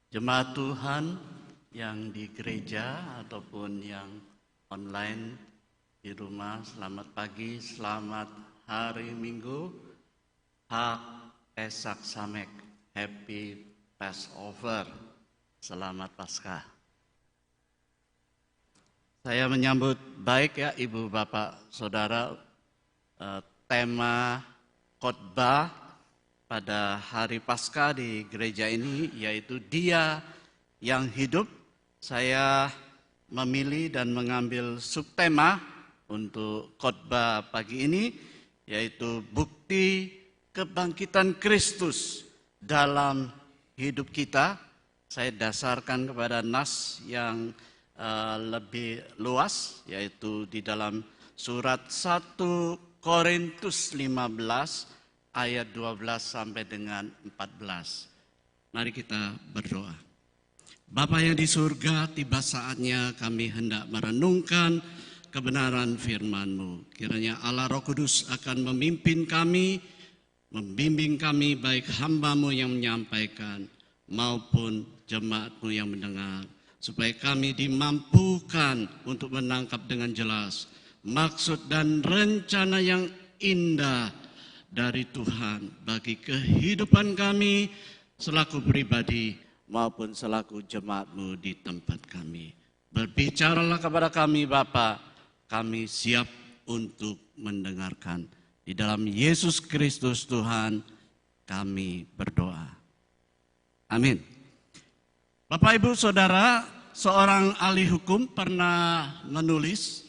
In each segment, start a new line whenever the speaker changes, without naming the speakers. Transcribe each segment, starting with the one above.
Jemaat Tuhan yang di gereja ataupun yang online di rumah, selamat pagi, selamat hari Minggu, Hak Pesak Samek, Happy Passover, selamat Paskah. Saya menyambut baik ya Ibu Bapak Saudara, tema khotbah pada hari Paskah di gereja ini yaitu Dia yang Hidup. Saya memilih dan mengambil subtema untuk khotbah pagi ini yaitu bukti kebangkitan Kristus dalam hidup kita. Saya dasarkan kepada nas yang lebih luas yaitu di dalam surat 1 Korintus 15 ayat 12 sampai dengan 14. Mari kita berdoa. Bapa yang di surga, tiba saatnya kami hendak merenungkan kebenaran firman-Mu. Kiranya Allah Roh Kudus akan memimpin kami, membimbing kami baik hamba-Mu yang menyampaikan maupun jemaat-Mu yang mendengar. Supaya kami dimampukan untuk menangkap dengan jelas maksud dan rencana yang indah dari Tuhan bagi kehidupan kami selaku pribadi maupun selaku jemaat-Mu di tempat kami. Berbicaralah kepada kami Bapa, kami siap untuk mendengarkan. Di dalam Yesus Kristus Tuhan kami berdoa. Amin. Bapak Ibu Saudara, seorang ahli hukum pernah menulis,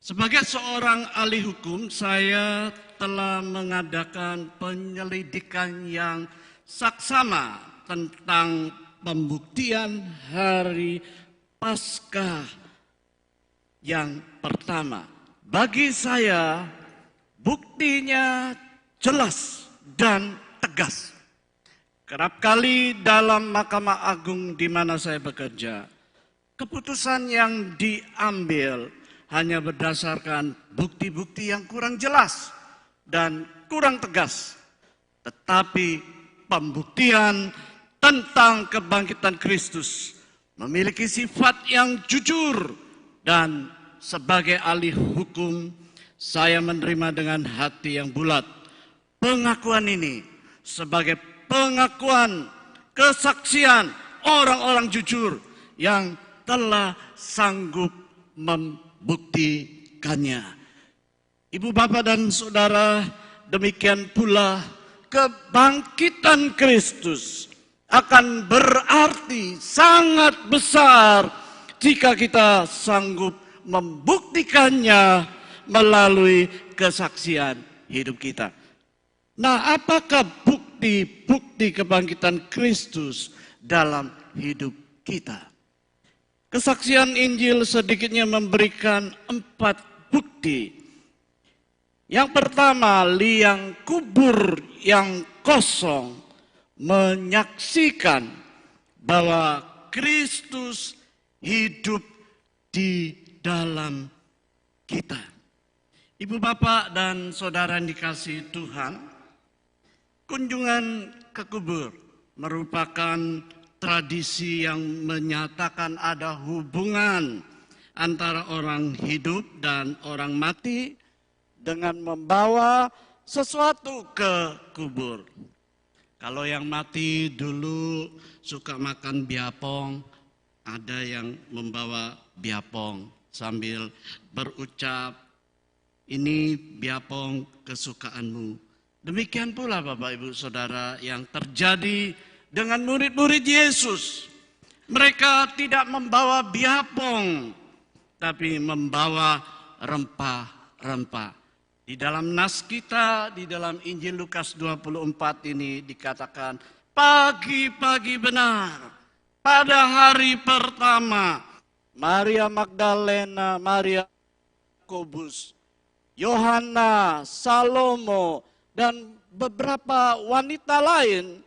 sebagai seorang ahli hukum saya telah mengadakan penyelidikan yang saksama tentang pembuktian hari Paskah yang pertama. Bagi saya buktinya jelas dan tegas. Kerap kali dalam Mahkamah Agung di mana saya bekerja, keputusan yang diambil hanya berdasarkan bukti-bukti yang kurang jelas dan kurang tegas. Tetapi pembuktian tentang kebangkitan Kristus memiliki sifat yang jujur, dan sebagai ahli hukum saya menerima dengan hati yang bulat pengakuan ini sebagai pengakuan kesaksian orang-orang jujur yang telah sanggup membuktikannya. Ibu bapak dan saudara, demikian pula kebangkitan Kristus akan berarti sangat besar jika kita sanggup membuktikannya melalui kesaksian hidup kita. Nah, apakah bukti kebangkitan Kristus dalam hidup kita? Kesaksian Injil sedikitnya memberikan 4 bukti. Yang pertama, liang kubur yang kosong menyaksikan bahwa Kristus hidup di dalam kita. Ibu bapak dan saudara yang dikasihi Tuhan, kunjungan ke kubur merupakan tradisi yang menyatakan ada hubungan antara orang hidup dan orang mati dengan membawa sesuatu ke kubur. Kalau yang mati dulu suka makan biapong, ada yang membawa biapong sambil berucap, ini biapong kesukaanmu. Demikian pula Bapak Ibu Saudara yang terjadi dengan murid-murid Yesus. Mereka tidak membawa biapong, tapi membawa rempah-rempah. Di dalam nas kita, di dalam Injil Lukas 24 ini dikatakan, pagi-pagi benar, pada hari pertama, Maria Magdalena, Maria Yakobus, Yohana, Salomo, dan beberapa wanita lain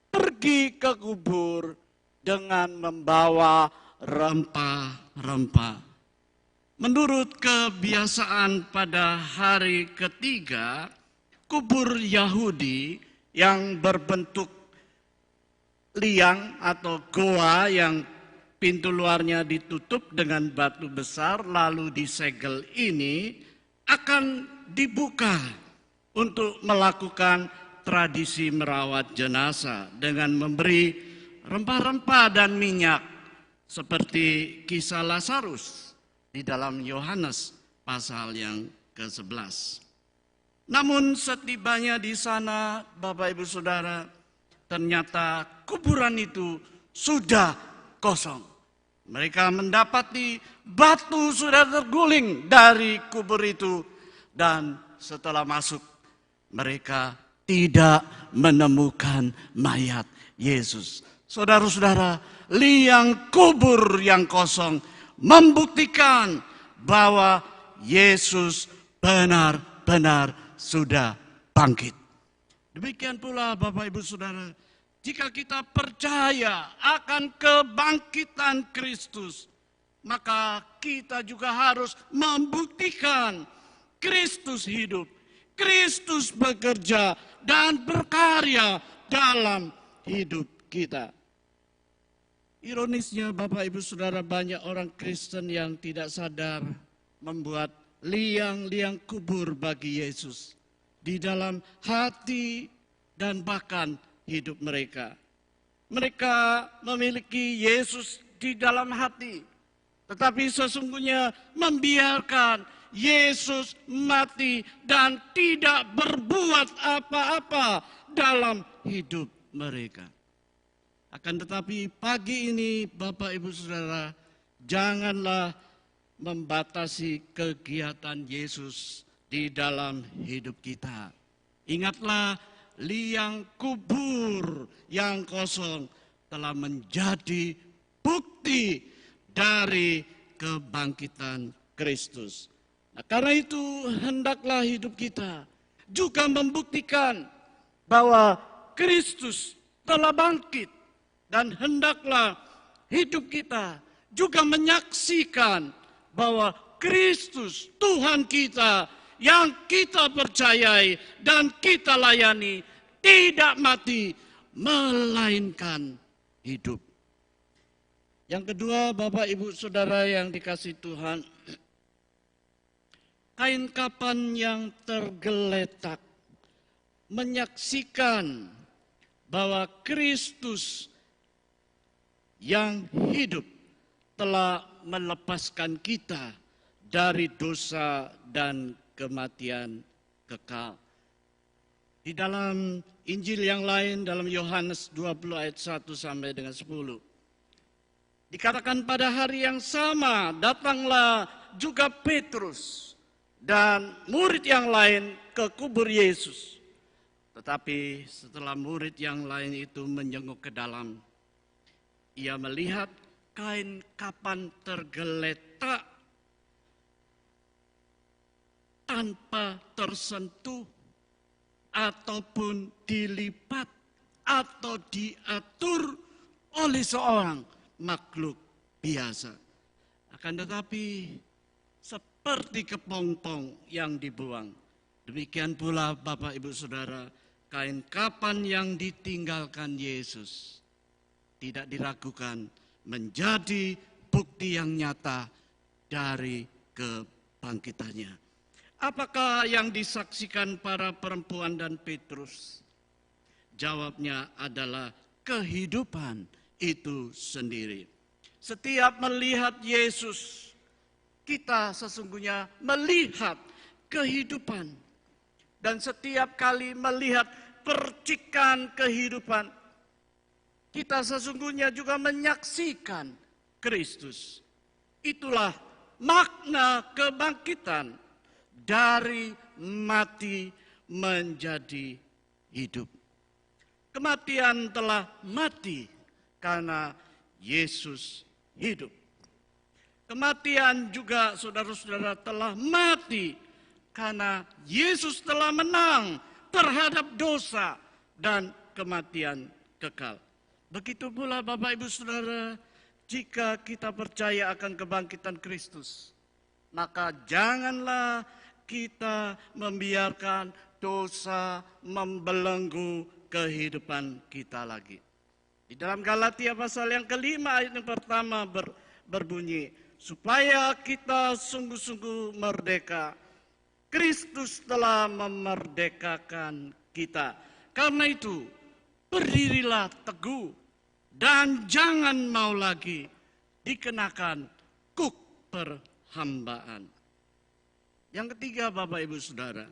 pergi ke kubur dengan membawa rempah-rempah. Menurut kebiasaan pada hari ketiga, kubur Yahudi yang berbentuk liang atau goa yang pintu luarnya ditutup dengan batu besar lalu disegel ini akan dibuka untuk melakukan tradisi merawat jenazah dengan memberi rempah-rempah dan minyak seperti kisah Lazarus di dalam Yohanes pasal yang ke-11. Namun setibanya di sana, Bapak Ibu Saudara, ternyata kuburan itu sudah kosong. Mereka mendapati batu sudah terguling dari kubur itu dan setelah masuk mereka tidak menemukan mayat Yesus. Saudara-saudara, liang kubur yang kosong membuktikan bahwa Yesus benar-benar sudah bangkit. Demikian pula Bapak Ibu Saudara, jika kita percaya akan kebangkitan Kristus, maka kita juga harus membuktikan Kristus hidup, Kristus bekerja dan berkarya dalam hidup kita. Ironisnya Bapak Ibu Saudara, banyak orang Kristen yang tidak sadar membuat liang-liang kubur bagi Yesus di dalam hati dan bahkan hidup mereka. Mereka memiliki Yesus di dalam hati, tetapi sesungguhnya membiarkan Yesus mati dan tidak berbuat apa-apa dalam hidup mereka. Akan tetapi pagi ini Bapak Ibu Saudara, janganlah membatasi kegiatan Yesus di dalam hidup kita. Ingatlah, liang kubur yang kosong telah menjadi bukti dari kebangkitan Kristus. Nah, karena itu hendaklah hidup kita juga membuktikan bahwa Kristus telah bangkit, dan hendaklah hidup kita juga menyaksikan bahwa Kristus Tuhan kita yang kita percayai dan kita layani tidak mati, melainkan hidup. Yang kedua, Bapak Ibu Saudara yang dikasihi Tuhan, kain kapan yang tergeletak menyaksikan bahwa Kristus yang hidup telah melepaskan kita dari dosa dan kematian kekal. Di dalam Injil yang lain, dalam Yohanes 20 ayat 1 sampai dengan 10. Dikatakan pada hari yang sama datanglah juga Petrus dan murid yang lain ke kubur Yesus. Tetapi setelah murid yang lain itu menjenguk ke dalam, ia melihat kain kapan tergeletak tanpa tersentuh ataupun dilipat atau diatur oleh seorang makhluk biasa. Akan tetapi seperti kepompong yang dibuang, demikian pula Bapak Ibu Saudara, kain kapan yang ditinggalkan Yesus tidak diragukan menjadi bukti yang nyata dari kebangkitannya. Apakah yang disaksikan para perempuan dan Petrus? Jawabnya adalah kehidupan itu sendiri. Setiap melihat Yesus, kita sesungguhnya melihat kehidupan. Dan setiap kali melihat percikan kehidupan, kita sesungguhnya juga menyaksikan Kristus. Itulah makna kebangkitan, dari mati menjadi hidup. Kematian telah mati karena Yesus hidup. Kematian juga saudara-saudara telah mati karena Yesus telah menang terhadap dosa dan kematian kekal. Begitu pula Bapak Ibu Saudara, jika kita percaya akan kebangkitan Kristus, maka janganlah kita membiarkan dosa membelenggu kehidupan kita lagi. Di dalam Galatia pasal yang kelima ayat yang pertama berbunyi, supaya kita sungguh-sungguh merdeka. Kristus telah memerdekakan kita. Karena itu, berdirilah teguh dan jangan mau lagi dikenakan kuk perhambaan. Yang ketiga, Bapak Ibu Saudara,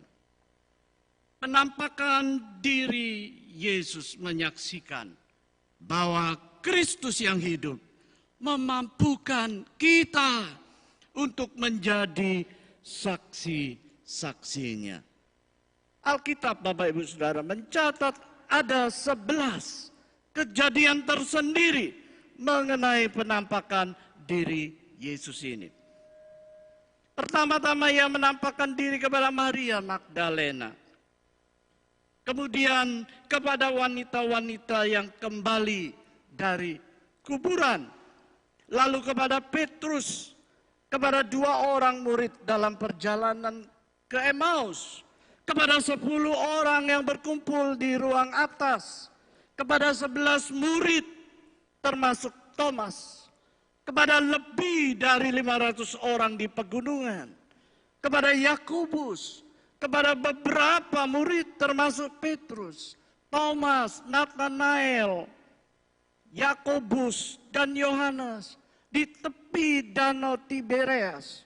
penampakan diri Yesus menyaksikan bahwa Kristus yang hidup memampukan kita untuk menjadi saksi-saksinya. Alkitab, Bapak Ibu Saudara, mencatat ada 11 kejadian tersendiri mengenai penampakan diri Yesus ini. Pertama-tama ia menampakkan diri kepada Maria Magdalena. Kemudian kepada wanita-wanita yang kembali dari kuburan. Lalu kepada Petrus, kepada 2 orang murid dalam perjalanan ke Emmaus. Kepada 10 orang yang berkumpul di ruang atas. Kepada 11 murid termasuk Thomas. Kepada lebih dari 500 orang di pegunungan, kepada Yakobus, kepada beberapa murid termasuk Petrus, Thomas, Nathanael, Yakobus, dan Yohanes di tepi danau Tiberias,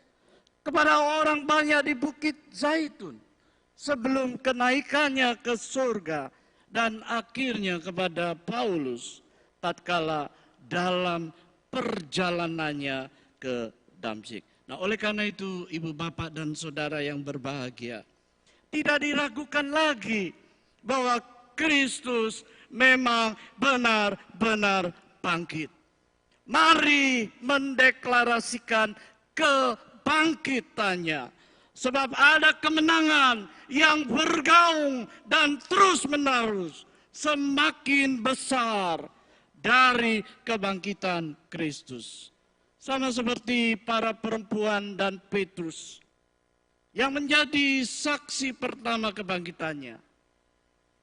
kepada orang banyak di Bukit Zaitun sebelum kenaikannya ke surga, dan akhirnya kepada Paulus tatkala dalam perjalanannya ke Damsyik. Nah, oleh karena itu, ibu bapak dan saudara yang berbahagia, tidak diragukan lagi bahwa Kristus memang benar-benar bangkit. Mari mendeklarasikan kebangkitannya, sebab ada kemenangan yang bergaung dan terus-menerus semakin besar dari kebangkitan Kristus. Sama seperti para perempuan dan Petrus yang menjadi saksi pertama kebangkitannya.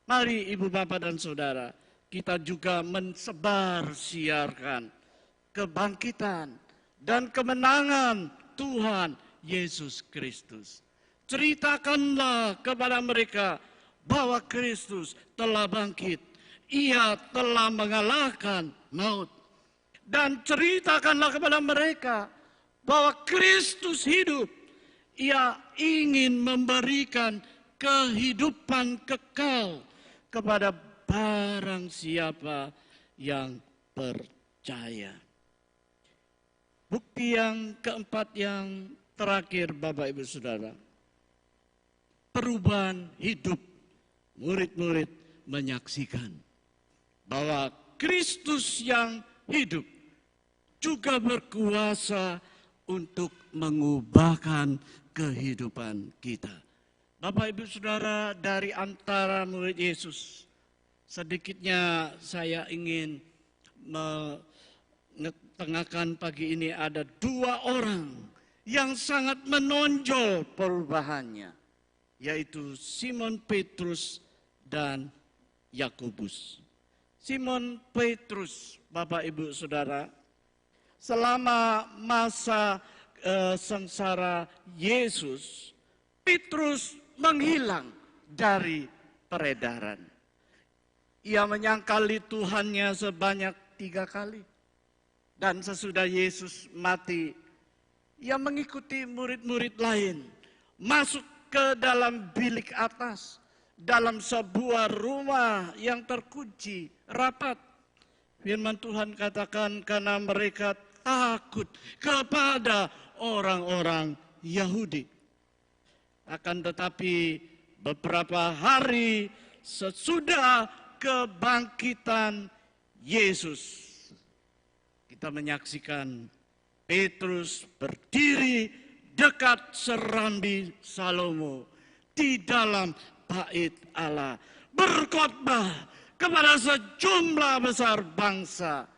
Mari ibu bapak dan saudara, kita juga mensebar siarkan kebangkitan dan kemenangan Tuhan Yesus Kristus. Ceritakanlah kepada mereka bahwa Kristus telah bangkit. Ia telah mengalahkan maut. Dan ceritakanlah kepada mereka bahwa Kristus hidup. Ia ingin memberikan kehidupan kekal kepada barang siapa yang percaya. Bukti yang keempat yang terakhir, Bapak Ibu Saudara. Perubahan hidup murid-murid menyaksikan bahwa Kristus yang hidup juga berkuasa untuk mengubahkan kehidupan kita. Bapak Ibu Saudara, dari antara murid Yesus, sedikitnya saya ingin mengetengahkan pagi ini ada 2 orang yang sangat menonjol perubahannya, yaitu Simon Petrus dan Yakobus. Simon Petrus, Bapak Ibu Saudara, selama masa sengsara Yesus, Petrus menghilang dari peredaran. Ia menyangkali Tuhannya sebanyak 3 kali. Dan sesudah Yesus mati, ia mengikuti murid-murid lain masuk ke dalam bilik atas, dalam sebuah rumah yang terkunci rapat. Firman Tuhan katakan karena mereka takut kepada orang-orang Yahudi. Akan tetapi beberapa hari sesudah kebangkitan Yesus, kita menyaksikan Petrus berdiri dekat serambi Salomo di dalam bait Allah, berkhotbah kepada sejumlah besar bangsa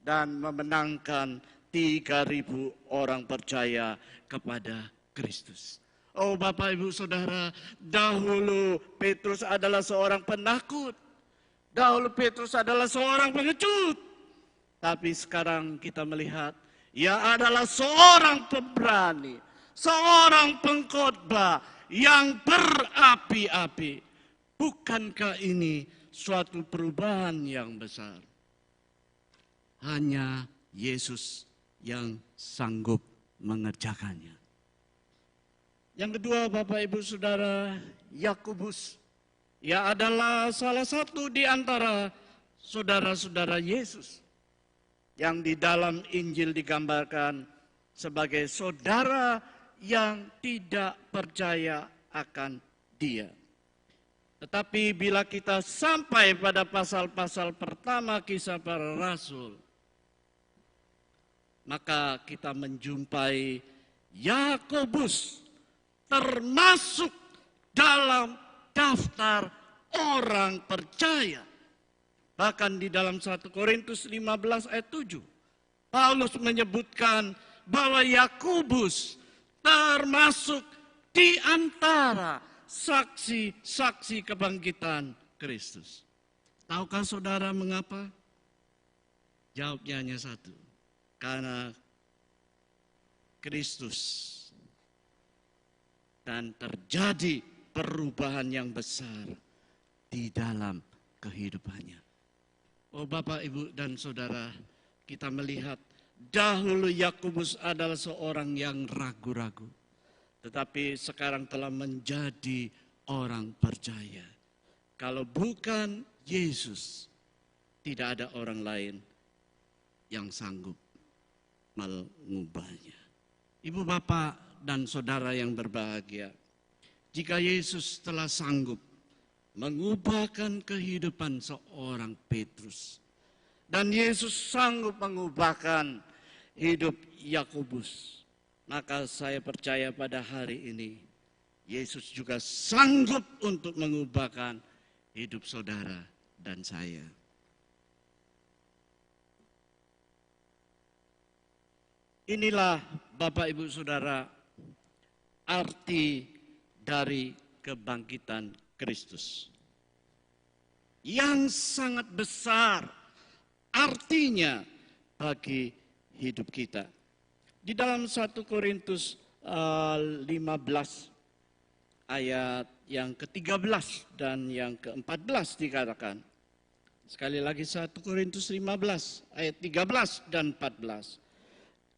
dan memenangkan 3.000 orang percaya kepada Kristus. Oh Bapak Ibu Saudara, dahulu Petrus adalah seorang penakut. Dahulu Petrus adalah seorang pengecut, tapi sekarang kita melihat ia adalah seorang pemberani, seorang pengkhotbah yang berapi-api. Bukankah ini suatu perubahan yang besar? Hanya Yesus yang sanggup mengerjakannya. Yang kedua, Bapak Ibu Saudara, Yakobus. Ia adalah salah satu di antara saudara-saudara Yesus yang di dalam Injil digambarkan sebagai saudara yang tidak percaya akan Dia. Tetapi bila kita sampai pada pasal-pasal pertama Kisah Para Rasul, maka kita menjumpai Yakobus termasuk dalam daftar orang percaya. Bahkan di dalam 1 Korintus 15 ayat 7, Paulus menyebutkan bahwa Yakobus termasuk di antara saksi-saksi kebangkitan Kristus. Tahukah saudara mengapa? Jawabnya hanya satu. Karena Kristus. Dan terjadi perubahan yang besar di dalam kehidupannya. Oh Bapak, Ibu, dan Saudara, kita melihat dahulu Yakobus adalah seorang yang ragu-ragu. Tetapi sekarang telah menjadi orang percaya. Kalau bukan Yesus, tidak ada orang lain yang sanggup mengubahnya. Ibu, Bapak, dan Saudara yang berbahagia, jika Yesus telah sanggup mengubahkan kehidupan seorang Petrus, dan Yesus sanggup mengubahkan hidup Yakobus, maka saya percaya pada hari ini Yesus juga sanggup untuk mengubahkan hidup saudara dan saya. Inilah Bapak Ibu Saudara arti dari kebangkitan Kristus yang sangat besar artinya bagi hidup kita. Di dalam 1 Korintus 15 ayat yang ke-13 dan yang ke-14 dikatakan. Sekali lagi 1 Korintus 15 ayat 13 dan 14.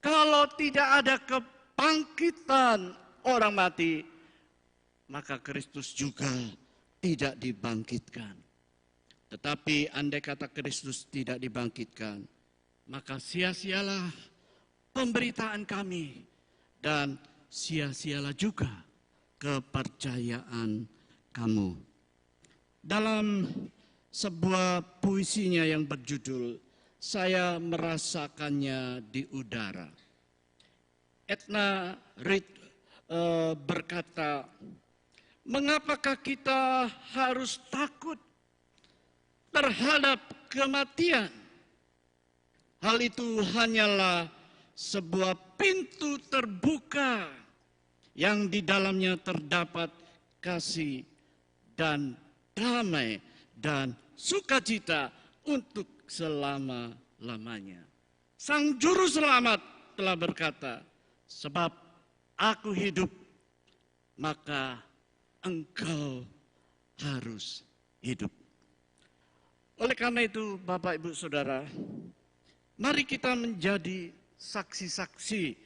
Kalau tidak ada kebangkitan orang mati, maka Kristus juga tidak dibangkitkan. Tetapi andai kata Kristus tidak dibangkitkan, maka sia-sialah pemberitaan kami dan sia-sialah juga kepercayaan kamu. Dalam sebuah puisinya yang berjudul Saya Merasakannya di Udara, Edna Reed berkata, mengapakah kita harus takut terhadap kematian? Hal itu hanyalah sebuah pintu terbuka yang di dalamnya terdapat kasih dan damai dan sukacita untuk selama-lamanya. Sang Juru Selamat telah berkata, sebab aku hidup, maka engkau harus hidup. Oleh karena itu, Bapak Ibu Saudara, mari kita menjadi saksi-saksi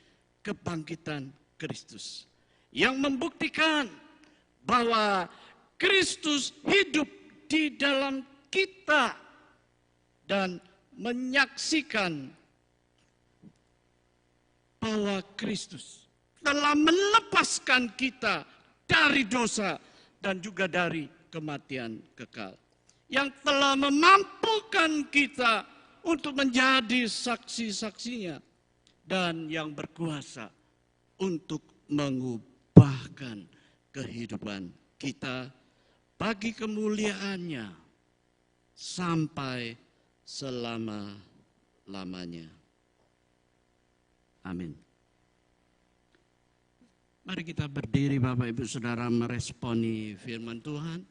kebangkitan Kristus yang membuktikan bahwa Kristus hidup di dalam kita dan menyaksikan bahwa Kristus telah melepaskan kita dari dosa dan juga dari kematian kekal, yang telah memampukan kita untuk menjadi saksi-saksinya dan yang berkuasa untuk mengubahkan kehidupan kita bagi kemuliaannya sampai selama-lamanya. Amin. Mari kita berdiri Bapak Ibu Saudara meresponi firman Tuhan.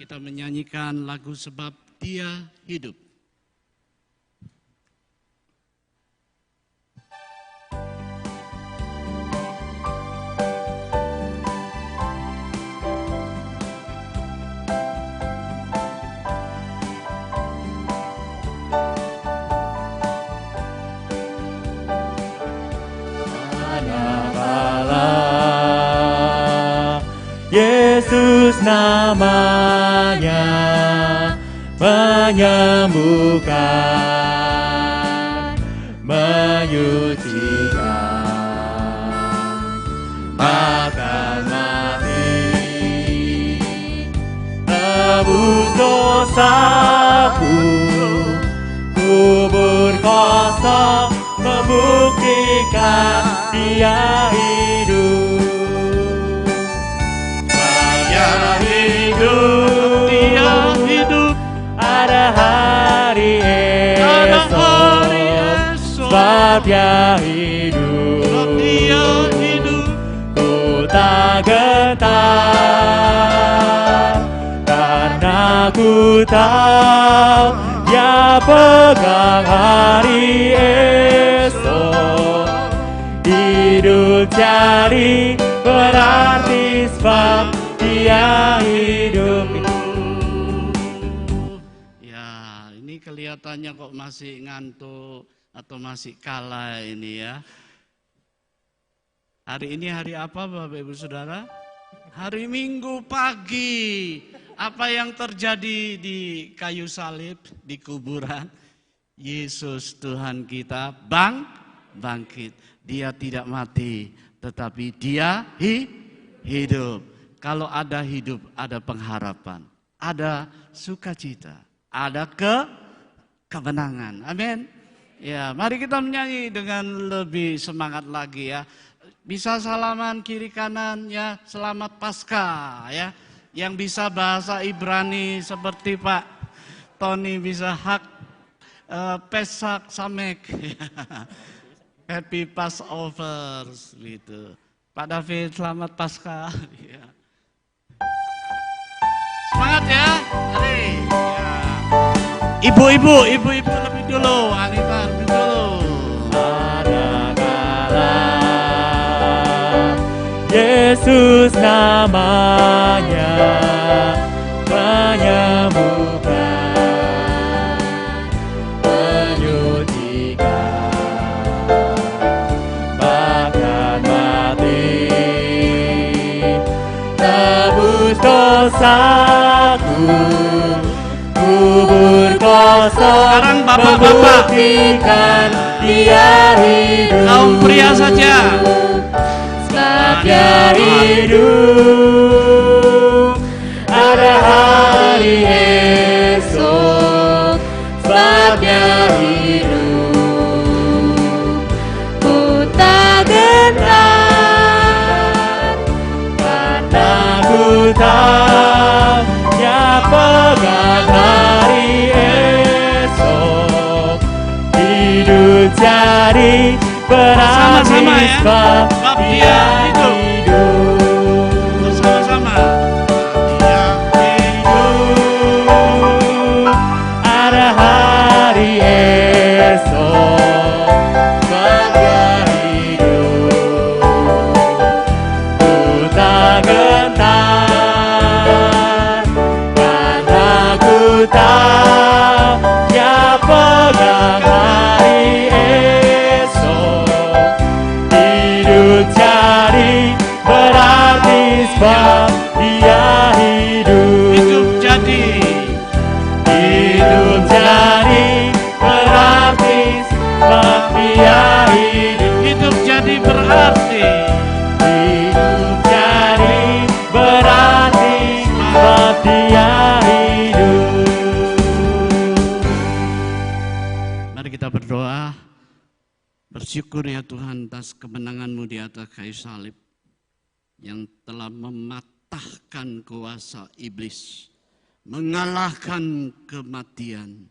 Kita menyanyikan lagu sebab Dia hidup.
Yesus namanya menyembuhkan, menyucikan, bahkan mati, tebus dosaku, kubur kosong membuktikan Dia hidup.
Dia hidup,
ada hari esok, sebab Dia hidup, ku tak gentar, karena ku tahu Dia pegang hari esok. Hidup jadi berarti sebab Dia hidup.
Ya, ini kelihatannya kok masih ngantuk atau masih kalah ini ya. Hari ini hari apa Bapak Ibu Saudara? Hari Minggu pagi. Apa yang terjadi di kayu salib, di kuburan? Yesus Tuhan kita bangkit. Dia tidak mati, tetapi Dia hidup. Kalau ada hidup, ada pengharapan, ada sukacita, ada kemenangan. Amin. Ya, mari kita menyanyi dengan lebih semangat lagi ya. Bisa salaman kiri kanan ya, selamat Paskah ya. Yang bisa bahasa Ibrani seperti Pak Tony bisa hak Pesak Samek. Happy Passover gitu. Pak David selamat Paskah. Ya. Semangat ya, mari. Ya. Ibu-ibu lebih dulu, Anita lebih dulu.
Adakala Yesus namanya menyembuhkan, menyucikan, bahkan mati, tebus dosaku, kubur kosong.
Sekarang bapak-bapak,
membuktikan Dia hidup.
kaum pria saja.
Sebab Dia hidup, ada hari esok. Sebab Dia hidup, ku tak gentar, karena ku tahu Dia pegang hari esok. Hidup jadi berarti
Sama-sama ya.
sebab
Sebab Dia
Dia
hidup.
hidup.
Bersama-sama. Dia
Hidup, ada hari esok. Sebab Dia hidup, ku tak gentar, karena ku tahu Dia pegang hari esok. Hidup jadi berarti sebab Dia hidup.
hidup jadi.
Hidup jadi berarti sebab Dia hidup.
Hidup jadi berarti.
Hidup jadi berarti sebab Dia hidup.
Mari kita berdoa. Bersyukur ya Tuhan atas kemenangan-Mu di atas kayu salib yang telah mematahkan kuasa iblis, mengalahkan kematian,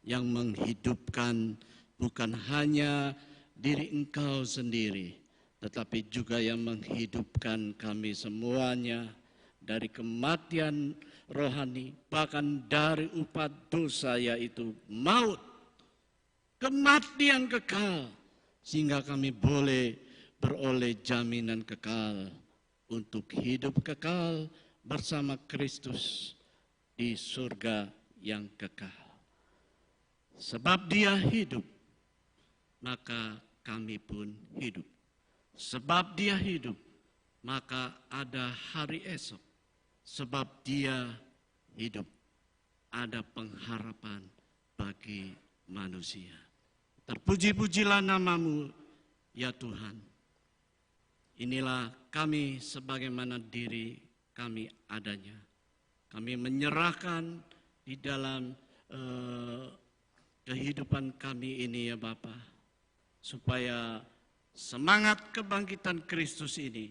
yang menghidupkan bukan hanya diri Engkau sendiri, tetapi juga yang menghidupkan kami semuanya dari kematian rohani, bahkan dari upah dosa yaitu maut, kematian kekal, sehingga kami boleh beroleh jaminan kekal untuk hidup kekal bersama Kristus di surga yang kekal. Sebab Dia hidup, maka kami pun hidup. Sebab Dia hidup, maka ada hari esok. Sebab Dia hidup, ada pengharapan bagi manusia. Terpuji-pujilah nama-Mu, ya Tuhan. Inilah kami sebagaimana diri kami adanya. Kami menyerahkan di dalam kehidupan kami ini ya Bapa, supaya semangat kebangkitan Kristus ini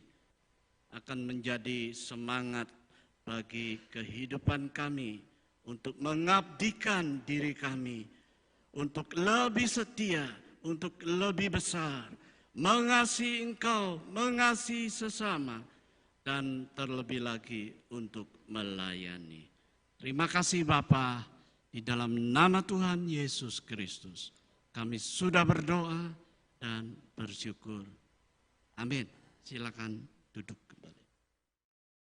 akan menjadi semangat bagi kehidupan kami untuk mengabdikan diri kami, untuk lebih setia, untuk lebih besar, mengasihi Engkau, mengasihi sesama, dan terlebih lagi untuk melayani. Terima kasih Bapa, di dalam nama Tuhan Yesus Kristus kami sudah berdoa dan bersyukur. Amin. Silakan duduk kembali.